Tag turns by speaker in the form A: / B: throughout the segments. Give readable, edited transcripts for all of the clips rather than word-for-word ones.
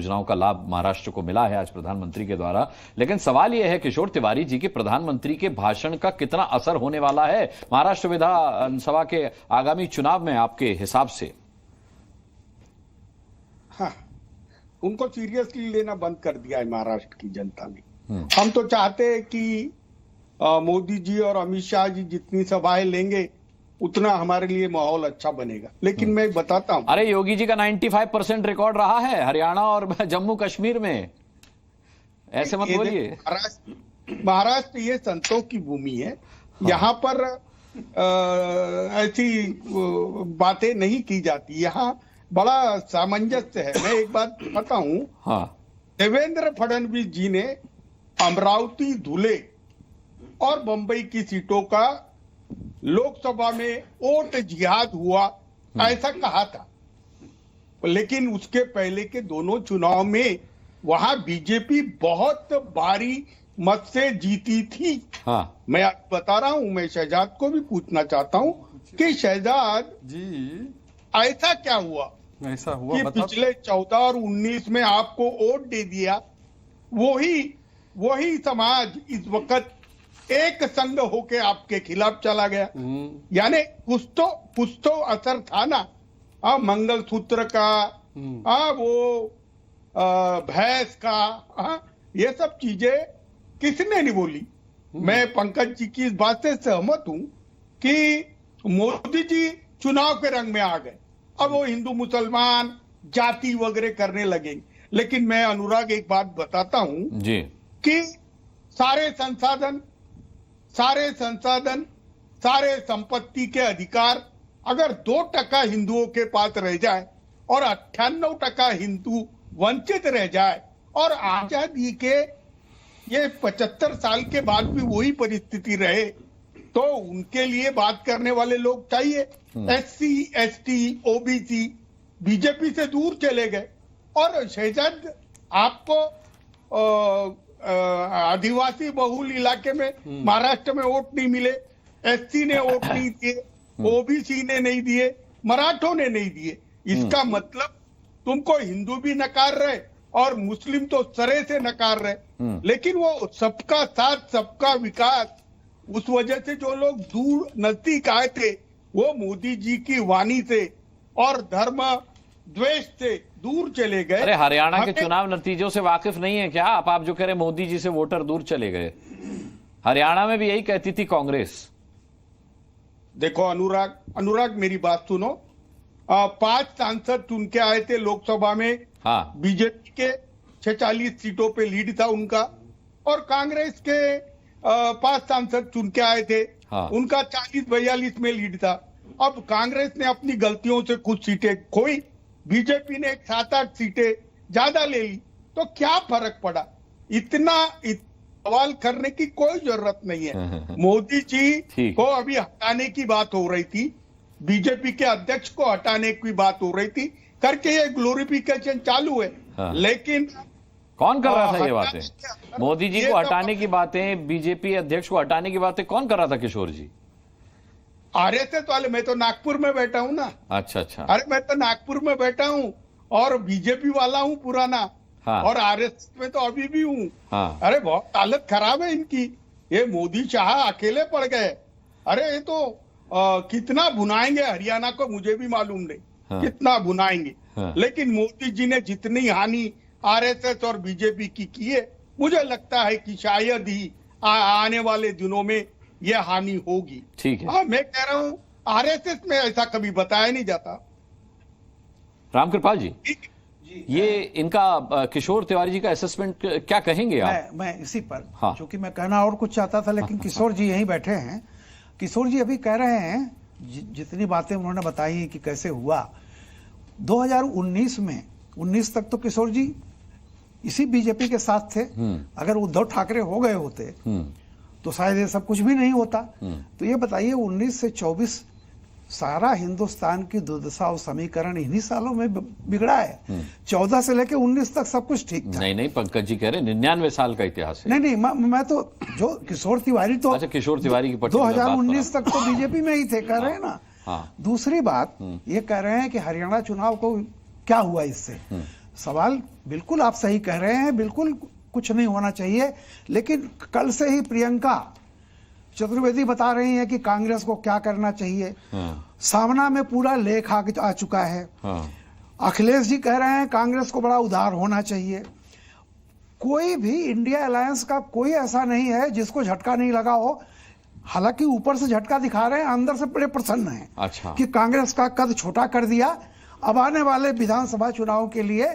A: योजनाओं का लाभ महाराष्ट्र को मिला है आज प्रधानमंत्री के द्वारा। लेकिन सवाल यह है किशोर तिवारी जी कि प्रधानमंत्री के भाषण का कितना असर होने वाला है महाराष्ट्र विधानसभा के आगामी चुनाव में आपके हिसाब से?
B: हाँ, उनको सीरियसली लेना बंद कर दिया है महाराष्ट्र की जनता ने। हम तो चाहते हैं कि मोदी जी और अमित शाह जी जितनी सभाएं लेंगे उतना हमारे लिए माहौल अच्छा बनेगा। लेकिन मैं बताता हूं,
A: अरे योगी जी का 95% रिकॉर्ड रहा है हरियाणा और जम्मू कश्मीर में, ऐसे मत बोलिए।
B: महाराष्ट्र ये संतों की भूमि है। हाँ। यहाँ पर ऐसी बातें नहीं की जाती, यहाँ बड़ा सामंजस्य है। मैं एक बात बताता हूँ। हाँ। देवेंद्र फडणवीस जी ने अमरावती, धुले और बंबई की सीटों का लोकसभा में वोट जिहाद हुआ ऐसा कहा था, लेकिन उसके पहले के दोनों चुनाव में वहां बीजेपी बहुत भारी मत से जीती थी। हाँ। मैं बता रहा हूं, मैं शहजाद को भी पूछना चाहता हूं कि शहजाद जी ऐसा क्या हुआ कि पिछले 14 और 19 में आपको वोट दे दिया, वही समाज इस वक्त एक संग होके आपके खिलाफ चला गया। यानी कुछ तो असर था ना। मंगलसूत्र का, वो भैंस का, ये सब चीजें किसने नहीं बोली। मैं पंकज जी की इस बात से सहमत हूं कि मोदी जी चुनाव के रंग में आ गए, अब वो हिंदू मुसलमान जाति वगैरह करने लगेंगे। लेकिन मैं अनुराग एक बात बताता हूं जी कि सारे संपत्ति के अधिकार अगर 2% हिंदुओं के पास रह जाए और 98% हिंदू वंचित रह जाए और आजादी के ये 75 साल के बाद भी वही परिस्थिति रहे, तो उनके लिए बात करने वाले लोग चाहिए। SC, ST, OBC बीजेपी से दूर चले गए। और शहजाद, आपको आदिवासी बहुल इलाके में महाराष्ट्र में वोट नहीं मिले, SC ने वोट नहीं दिए, OBC ने नहीं दिए, मराठों ने नहीं दिए। इसका मतलब तुमको हिंदू भी नकार रहे और मुस्लिम तो सरे से नकार रहे। लेकिन वो सबका साथ सबका विकास, उस वजह से जो लोग दूर नजदीक आए थे वो मोदी जी की वाणी से और धर्म द्वेष से दूर चले गए।
A: अरे हरियाणा के चुनाव नतीजों से वाकिफ नहीं है क्या आप जो कह रहे मोदी जी से वोटर दूर चले गए? हरियाणा में भी यही कहती थी कांग्रेस।
B: देखो अनुराग मेरी बात सुनो। 5 सांसद चुन के आए थे लोकसभा में। हाँ। बीजेपी के 46 सीटों पे लीड था उनका, और कांग्रेस के 5 सांसद चुन के आए थे। हाँ। उनका 40-42 में लीड था। अब कांग्रेस ने अपनी गलतियों से कुछ सीटें खोई, बीजेपी ने 7-8 सीटें ज्यादा ले ली, तो क्या फर्क पड़ा? इतना सवाल करने की कोई जरूरत नहीं है। मोदी जी को अभी हटाने की बात हो रही थी, बीजेपी के अध्यक्ष को हटाने की बात हो रही थी, करके ये ग्लोरिफिकेशन चालू है। हाँ। लेकिन
A: कौन कर रहा था ये बातें? मोदी जी को हटाने की बातें, बीजेपी अध्यक्ष को हटाने की बातें कौन कर रहा था किशोर जी?
B: RSS वाले। मैं तो नागपुर में बैठा हूँ ना।
A: अच्छा।
B: अरे मैं तो नागपुर में बैठा हूँ और बीजेपी वाला हूँ पुराना। हाँ। और RSS में तो अभी भी हूँ। हाँ। अरे बहुत हालत खराब है इनकी। ये मोदी शाह अकेले पड़ गए। अरे ये तो कितना भुनाएंगे हरियाणा को मुझे भी मालूम नहीं। हाँ। कितना भुनाएंगे। हाँ। लेकिन मोदी जी ने जितनी हानि RSS और बीजेपी की है, मुझे लगता है कि शायद ही आने वाले दिनों में यह हानि होगी। ठीक है। मैं कह रहा हूं RSS में ऐसा कभी बताया नहीं जाता।
A: रामकृपाल जी, ये इनका किशोर तिवारी जी का असेसमेंट क्या कहेंगे आप?
C: मैं इसी पर, हाँ। क्योंकि मैं कहना और कुछ चाहता था, लेकिन किशोर जी यहीं बैठे हैं। किशोर जी अभी कह रहे हैं जितनी बातें उन्होंने बताई कि कैसे हुआ 2019 में, 19 तक तो किशोर जी इसी बीजेपी के साथ थे। अगर उद्धव ठाकरे हो गए होते तो शायद ये सब कुछ भी नहीं होता। तो ये बताइए 19 से 24 सारा हिंदुस्तान की दुर्दशा और समीकरण इन्हीं सालों में बिगड़ा है। 14 से लेकर 19 तक सब कुछ ठीक था।
A: नहीं पंकज जी कह रहे 99 साल का इतिहास है।
C: नहीं मैं तो जो किशोर तिवारी तो,
A: अच्छा किशोर तिवारी की
C: 2019 तक तो बीजेपी में ही थे, कह रहे हैं ना। हाँ। दूसरी बात ये कह रहे हैं कि हरियाणा चुनाव को क्या हुआ इससे। सवाल बिल्कुल आप सही कह रहे हैं, बिल्कुल कुछ नहीं होना चाहिए। लेकिन कल से ही प्रियंका चतुर्वेदी बता रही हैं कि कांग्रेस को क्या करना चाहिए। सामना में पूरा लेख आ चुका है। अखिलेश जी कह रहे हैं कांग्रेस को बड़ा उदार होना चाहिए। कोई भी इंडिया अलायंस का कोई ऐसा नहीं है जिसको झटका नहीं लगा हो। हालांकि ऊपर से झटका दिखा रहे हैं, अंदर से बड़े प्रसन्न हैं।
A: अच्छा।
C: कि कांग्रेस का कद छोटा कर दिया। अब आने वाले विधानसभा चुनाव के लिए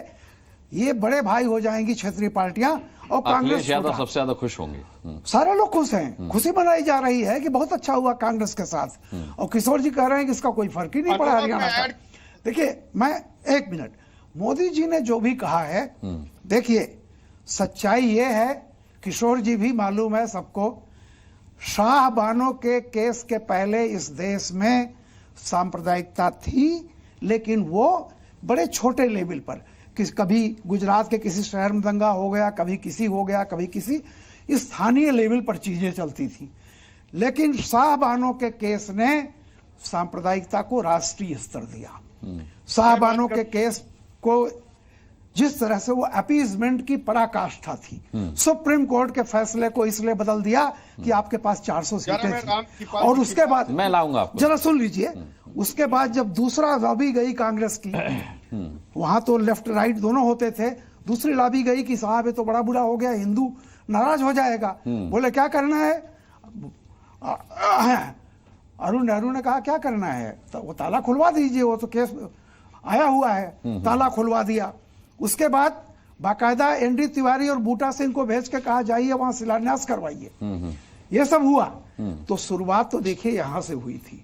C: ये बड़े भाई हो जाएंगी क्षेत्रीय पार्टियां और कांग्रेस
A: यादव सबसे ज्यादा खुश होंगे।
C: सारे लोग खुश हैं, खुशी मनाई जा रही है कि बहुत अच्छा हुआ कांग्रेस के साथ। और किशोर जी कह रहे हैं कि इसका कोई फर्क ही नहीं पड़ा हरियाणा का। देखिए, मैं एक मिनट, मोदी जी ने जो भी कहा है, देखिए सच्चाई ये है, किशोर जी भी मालूम है सबको, शाहबानों के केस के पहले इस देश में सांप्रदायिकता थी, लेकिन वो बड़े छोटे लेवल पर, कभी गुजरात के किसी शहर में दंगा हो गया, कभी किसी हो गया, कभी किसी, स्थानीय लेवल पर चीजें चलती थी। लेकिन शाहबानों के केस ने सांप्रदायिकता को राष्ट्रीय स्तर दिया। शाहबानों के केस को जिस तरह से वो अपीजमेंट की पराकाष्ठा थी, सुप्रीम कोर्ट के फैसले को इसलिए बदल दिया कि आपके पास 400 सीटें थी। और उसके बाद
A: मैं लाऊंगा,
C: जरा सुन लीजिए, उसके बाद जब दूसरा लॉबी गई कांग्रेस की, वहां तो लेफ्ट राइट दोनों होते थे, दूसरी लॉबी गई कि साहब ये तो बड़ा बुरा हो गया, हिंदू नाराज हो जाएगा। बोले क्या करना है? अरुण नेहरू ने कहा क्या करना है, तो वो ताला खुलवा दीजिए, वो तो केस आया हुआ है, ताला खुलवा दिया। उसके बाद बाकायदा एनडी तिवारी और बूटा सिंह को भेज के कहा जाइए वहां शिलान्यास करवाइए। ये सब हुआ। तो शुरुआत तो देखिए यहां से हुई थी,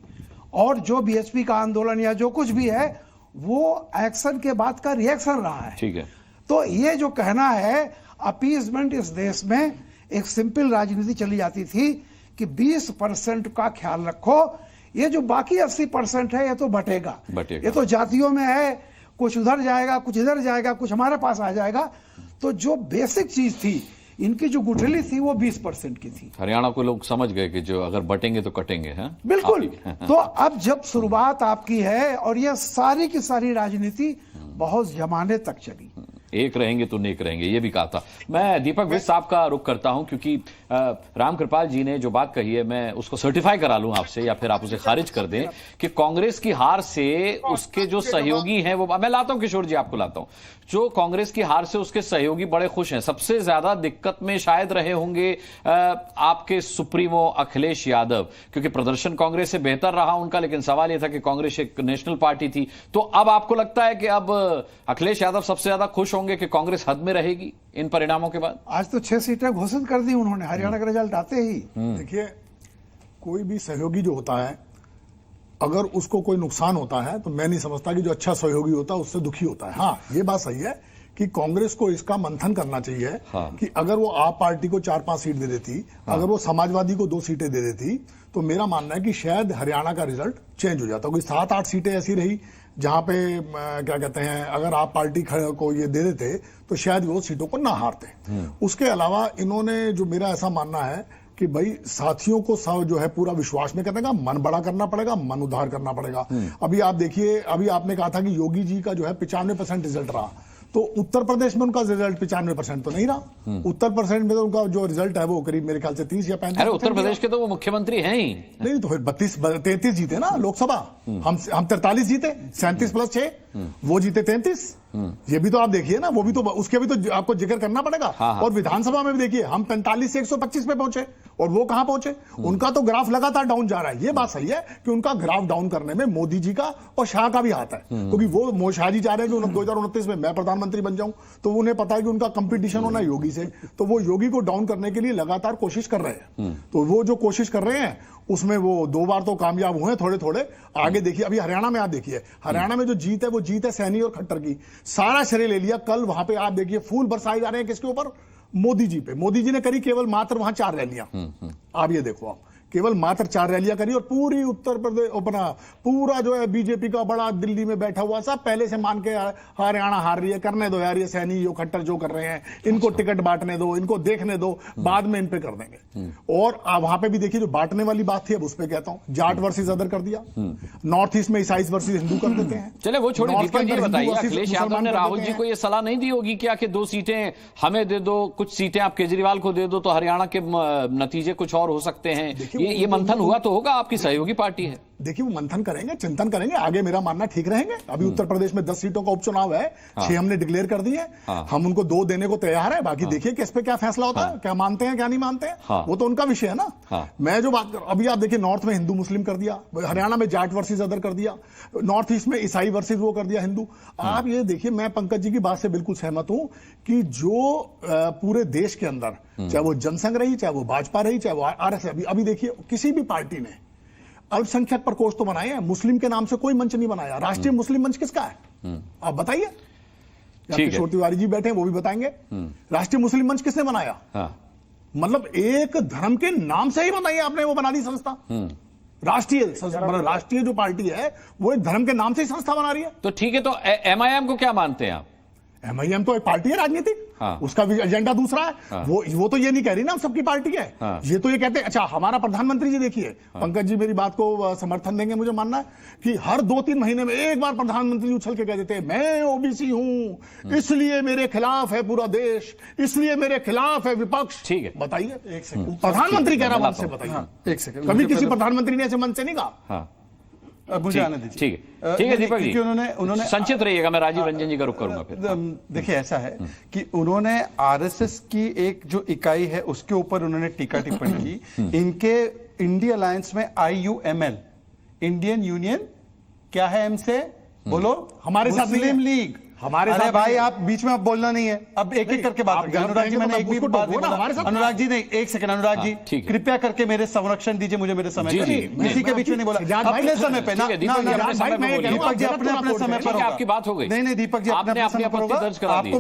C: और जो बीएचपी का आंदोलन या जो कुछ भी है वो एक्शन के बाद का रिएक्शन रहा है।
A: ठीक है।
C: तो ये जो कहना है अपीजमेंट, इस देश में एक सिंपल राजनीति चली जाती थी कि 20% का ख्याल रखो, ये जो बाकी 80% है ये तो बटेगा। ये तो जातियों में है, कुछ उधर जाएगा, कुछ इधर जाएगा, कुछ हमारे पास आ जाएगा। तो जो बेसिक चीज थी, इनकी जो गुठली थी वो 20% की थी।
A: हरियाणा को लोग समझ गए कि जो अगर बटेंगे तो कटेंगे, हैं?
C: बिल्कुल। तो अब जब शुरुआत आपकी है, और ये सारी की सारी राजनीति बहुत जमाने तक चली,
A: एक रहेंगे तो नेक रहेंगे, ये भी कहा था। मैं दीपक विज साहब का रुख करता हूं, क्योंकि राम कृपाल जी ने जो बात कही है, मैं उसको सर्टिफाई करा लूं आपसे, या फिर आप उसे खारिज कर दें कि कांग्रेस की हार से उसके जो सहयोगी हैं वो, मैं लाता हूं किशोर जी, आपको लाता हूं, जो कांग्रेस की हार से उसके सहयोगी बड़े खुश हैं। सबसे ज्यादा दिक्कत में शायद रहे होंगे आपके सुप्रीमो अखिलेश यादव, क्योंकि प्रदर्शन कांग्रेस से बेहतर रहा उनका, लेकिन सवाल यह था कि कांग्रेस एक नेशनल पार्टी थी। तो अब आपको लगता है कि अब अखिलेश यादव सबसे ज्यादा खुश होंगे कि कांग्रेस हद में रहेगी इन परिणामों के बाद?
C: आज तो 6 सीटें घोषित कर दी उन्होंने हरियाणा का रिजल्ट आते ही।
D: देखिए, कोई भी सहयोगी जो होता है, अगर उसको कोई नुकसान होता है तो मैं नहीं समझता कि जो अच्छा सहयोगी होता है उससे दुखी होता है। हाँ, ये बात सही है कि कांग्रेस को इसका मंथन करना चाहिए। हाँ। कि अगर वो आप पार्टी को 4-5 सीट दे देती, हाँ। अगर वो समाजवादी को 2 सीटें दे देती, तो मेरा मानना है कि शायद हरियाणा का रिजल्ट चेंज हो जाता। कोई 7-8 सीटें ऐसी रही जहां पे क्या कहते हैं, अगर आप पार्टी को ये दे देते तो शायद वो सीटों को ना हारते। उसके अलावा इन्होंने, जो मेरा ऐसा मानना है कि भाई साथियों को जो है पूरा विश्वास में करने का, मन बड़ा करना पड़ेगा, मन उद्धार करना पड़ेगा। अभी आप देखिए, अभी आपने कहा था कि योगी जी का जो है 95% रिजल्ट रहा, तो उत्तर प्रदेश में उनका रिजल्ट 95% तो नहीं रहा। उत्तर प्रदेश में तो उनका जो रिजल्ट है वो करीब मेरे ख्याल से 30 या 35।
A: अरे उत्तर प्रदेश के तो वो मुख्यमंत्री हैं ही
D: नहीं, तो फिर 33 जीते ना लोकसभा। हम 43 जीते, 37+6 वो जीते 33। ये भी तो आप देखिए ना, वो भी तो, उसके भी तो आपको जिक्र करना पड़ेगा। हाँ। और विधानसभा में भी देखिए, हम 45 से 125 पे पहुंचे, और वो कहां पहुंचे? उनका तो ग्राफ लगातार डाउन जा रहा है। ये बात सही है कि उनका ग्राफ डाउन करने में मोदी जी का और शाह का भी हाथ है, क्योंकि वो शाह जी चाह रहे हैं कि 2029 में मैं प्रधानमंत्री बन जाऊं, तो उन्हें पता है कि उनका कंपटीशन होना योगी से, तो वो योगी को डाउन करने के लिए लगातार कोशिश कर रहे हैं। तो वो जो कोशिश कर रहे हैं उसमें वो 2 बार तो कामयाब हुए, थोड़े थोड़े आगे देखिए। अभी हरियाणा में आप देखिए, हरियाणा में जो जीत है वो जीत है सैनी और खट्टर की। सारा श्रेय ले लिया। कल वहां पे आप देखिए फूल बरसाए जा रहे हैं किसके ऊपर? मोदी जी पे। मोदी जी ने करी केवल मात्र वहां 4 रैलियां। आप ये देखो, आप केवल मात्र 4 रैलियां करी और पूरी उत्तर प्रदेश अपना पूरा जो है बीजेपी का बड़ा दिल्ली में बैठा हुआ सब पहले से मान के हरियाणा हार रही है, करने दो यार, ये सैनी यो खट्टर जो कर रहे हैं, इनको टिकट बांटने दो, इनको देखने दो, बाद में इन पे कर देंगे। और वहां पे भी देखिए जो बांटने वाली बात थी, अब उस पर कहता हूं जाट वर्सेस अदर कर दिया, नॉर्थ ईस्ट में ईसाई वर्सेस हिंदू कर देते हैं।
A: चले वो छोड़िए, दीपक जी बताइए, अखिलेश यादव ने राहुल जी को ये सलाह नहीं दी होगी क्या कि 2 सीटें हमें दे दो, कुछ सीटें आप केजरीवाल को दे दो तो हरियाणा के नतीजे कुछ और हो सकते हैं? ये मंथन हुआ तो होगा, आपकी सहयोगी पार्टी है।
D: देखिए वो मंथन करेंगे, चिंतन करेंगे, आगे मेरा मानना ठीक रहेंगे। अभी उत्तर प्रदेश में 10 सीटों का उपचुनाव है, 6 हमने डिक्लेयर कर दी है, हम उनको 2 देने को तैयार है, बाकी देखिए किस पे क्या फैसला होता है, क्या मानते हैं क्या नहीं मानते हैं, वो तो उनका विषय है ना। मैं जो बात कर, अभी आप देखिए नॉर्थ में हिंदू मुस्लिम कर दिया, हरियाणा में जाट वर्सेस अदर कर दिया, नॉर्थ ईस्ट में ईसाई वर्सेस वो कर दिया हिंदू। आप ये देखिए, मैं पंकज जी की बात से बिल्कुल सहमत हूं कि जो पूरे देश के अंदर, चाहे वो जनसंघ रही, चाहे वो भाजपा रही, चाहे वो आरएसएस, अभी देखिए किसी भी पार्टी ने अल्पसंख्यक प्रकोष्ठ तो बनाए हैं, मुस्लिम के नाम से कोई मंच नहीं बनाया। राष्ट्रीय मुस्लिम मंच किसका है, आप बताइए। किशोर तिवारी जी बैठे हैं, वो भी बताएंगे। राष्ट्रीय मुस्लिम मंच किसने बनाया? मतलब एक धर्म के नाम से ही बनाई आपने, वो बना दी संस्था। राष्ट्रीय जो पार्टी है वो एक धर्म के नाम से ही संस्था बना रही है।
A: तो ठीक है, तो एमआईएम को क्या मानते हैं आप?
D: एमआईएम तो एक पार्टी है राजनीतिक, उसका भी एजेंडा दूसरा है। वो तो ये नहीं कह रही ना हम सबकी पार्टी है। ये तो ये कहते हैं, अच्छा हमारा प्रधानमंत्री जी देखिए, पंकज जी मेरी बात को समर्थन देंगे, मुझे मानना है कि हर 2-3 महीने में एक बार प्रधानमंत्री उछल के कह देते हैं मैं ओबीसी हूं, इसलिए मेरे खिलाफ है पूरा देश, इसलिए मेरे खिलाफ है विपक्ष।
A: ठीक है,
D: बताइए, एक सेकंड, प्रधानमंत्री कह रहा है, बताइए एक सेकंड, कभी किसी प्रधानमंत्री ने ऐसे मन से नहीं कहा।
E: मुझे आने दीजिए।
A: ठीक है दीपक जी,
E: उन्होंने
A: संक्षिप्त रहिएगा, मैं राजीव रंजन जी का रुख करूंगा फिर।
E: देखिए ऐसा है कि उन्होंने आरएसएस की एक जो इकाई है उसके ऊपर उन्होंने टीका टिप्पणी की। इनके इंडिया अलायंस में IUML, इंडियन यूनियन क्या है, एम से बोलो,
D: हमारे साथ
E: मुस्लिम लीग
D: हमारे
E: अरे
D: साथ
E: भाई आप बीच में आप बोलना नहीं है, अब एक एक करके बात। अनुराग जी मैंने एक भी बात नहीं बोला। अनुराग जी नहीं, एक सेकंड अनुराग जी कृपया करके मेरे संरक्षण दीजिए, मुझे मेरे समय पर, किसी के बीच में नहीं बोला, अपने समय पे ना। दीपक जी अपने समय पर,
A: आपकी बात हो गई,
E: नहीं दीपक जी अपने समय पर,
A: आपको